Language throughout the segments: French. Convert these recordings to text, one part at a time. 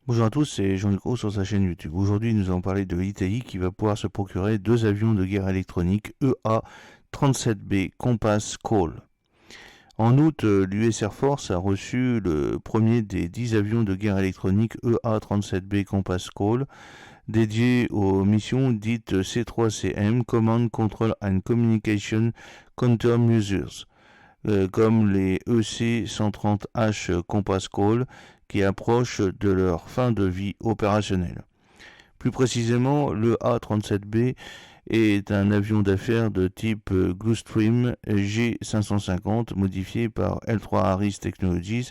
Bonjour à tous, c'est Jean-Luc Roux sur sa chaîne YouTube. Aujourd'hui, nous allons parler de l'Italie qui va pouvoir se procurer deux avions de guerre électronique EA-37B Compass Call. En août, l'US Air Force a reçu le premier des 10 avions de guerre électronique EA-37B Compass Call dédiés aux missions dites C3CM, Command, Control and Communication Countermeasures, comme les EC-130H Compass Call qui approchent de leur fin de vie opérationnelle. Plus précisément, le A-37B est un avion d'affaires de type Gulfstream G550 modifié par L3 Harris Technologies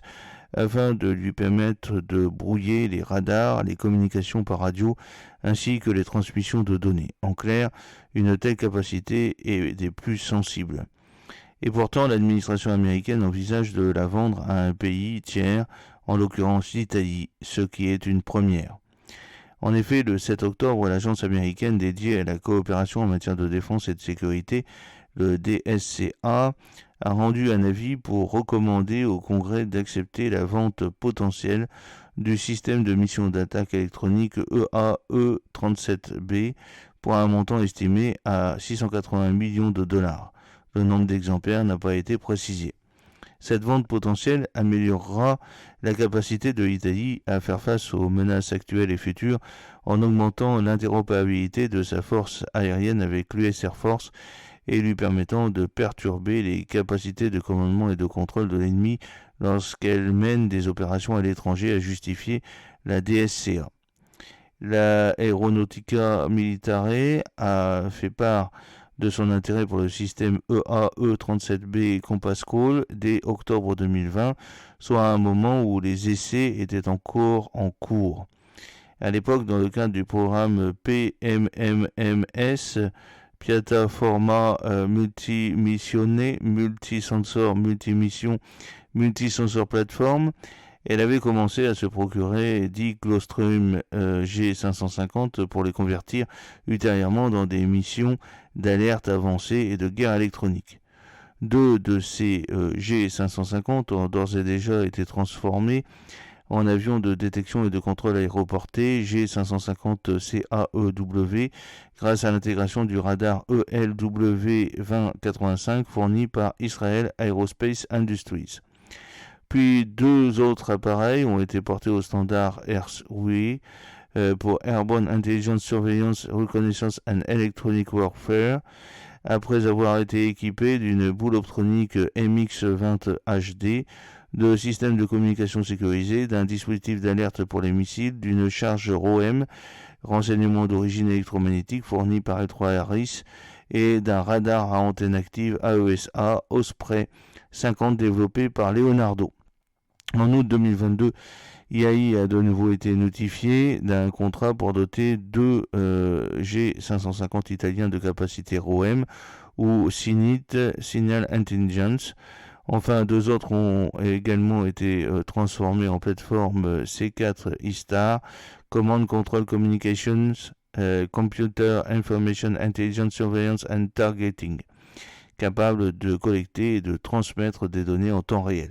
afin de lui permettre de brouiller les radars, les communications par radio ainsi que les transmissions de données. En clair, une telle capacité est des plus sensibles. Et pourtant, l'administration américaine envisage de la vendre à un pays tiers, en l'occurrence l'Italie, ce qui est une première. En effet, le 7 octobre, l'agence américaine dédiée à la coopération en matière de défense et de sécurité, le DSCA, a rendu un avis pour recommander au Congrès d'accepter la vente potentielle du système de mission d'attaque électronique EAE-37B pour un montant estimé à 680 millions de dollars. Le nombre d'exemplaires n'a pas été précisé. Cette vente potentielle améliorera la capacité de l'Italie à faire face aux menaces actuelles et futures en augmentant l'interopérabilité de sa force aérienne avec l'US Air Force et lui permettant de perturber les capacités de commandement et de contrôle de l'ennemi lorsqu'elle mène des opérations à l'étranger, a justifié la DSCA. L'Aeronautica Militare a fait part de son intérêt pour le système EAE-37B Compass Call dès octobre 2020, soit à un moment où les essais étaient encore en cours. À l'époque, dans le cadre du programme PMMMS, Piattaforma Multimissione, Multisensor Multimission, Multisensor Platform, elle avait commencé à se procurer 10 Gulfstream G550 pour les convertir ultérieurement dans des missions d'alerte avancée et de guerre électronique. Deux de ces G550 ont d'ores et déjà été transformés en avions de détection et de contrôle aéroporté G550CAEW grâce à l'intégration du radar ELW2085 fourni par Israel Aerospace Industries. Puis deux autres appareils ont été portés au standard AIRSWE pour Airborne Intelligence Surveillance, Reconnaissance and Electronic Warfare, après avoir été équipés d'une boule optronique MX-20 HD, de systèmes de communication sécurisés, d'un dispositif d'alerte pour les missiles, d'une charge ROM, renseignement d'origine électromagnétique fourni par L3 Harris, et d'un radar à antenne active AESA Osprey 50 développé par Leonardo. En août 2022, IAI a de nouveau été notifié d'un contrat pour doter deux G550 italiens de capacité ROM ou SINIT, Signal Intelligence. Enfin, deux autres ont également été transformés en plateforme C4 ISTAR, Command Control Communications, Computer Information Intelligence Surveillance and Targeting, capable de collecter et de transmettre des données en temps réel.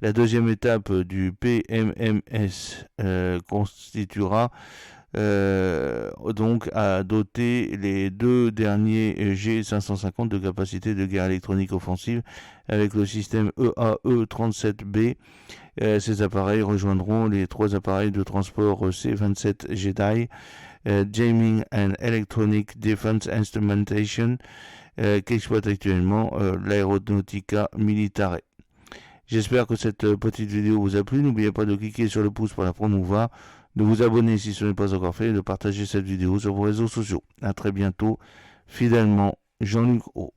La deuxième étape du PMMS constituera donc à doter les deux derniers G550 de capacité de guerre électronique offensive avec le système EAE-37B. Ces appareils rejoindront les trois appareils de transport C-27 Jedi, Jamming and Electronic Defense Instrumentation, qu'exploite actuellement l'Aeronautica Militare. J'espère que cette petite vidéo vous a plu. N'oubliez pas de cliquer sur le pouce pour la promouvoir, de vous abonner si ce n'est pas encore fait et de partager cette vidéo sur vos réseaux sociaux. A très bientôt. Fidèlement, Jean-Luc Roux.